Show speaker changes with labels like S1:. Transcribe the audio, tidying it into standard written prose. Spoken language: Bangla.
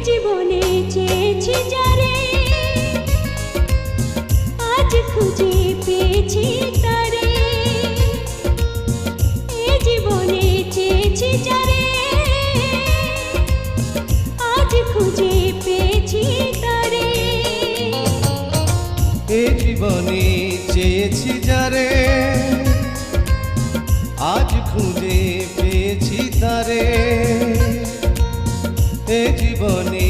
S1: জীবনে চেয়েছি যারে, আজ খুঁজে পেয়েছি তারে। এ জীবনে চেয়েছি যারে, আজ খুঁজে পেয়েছি তারে।
S2: এ জীবনে চেয়েছি যারে, আজ খুঁজে পেয়েছি তারে। এ জীবনে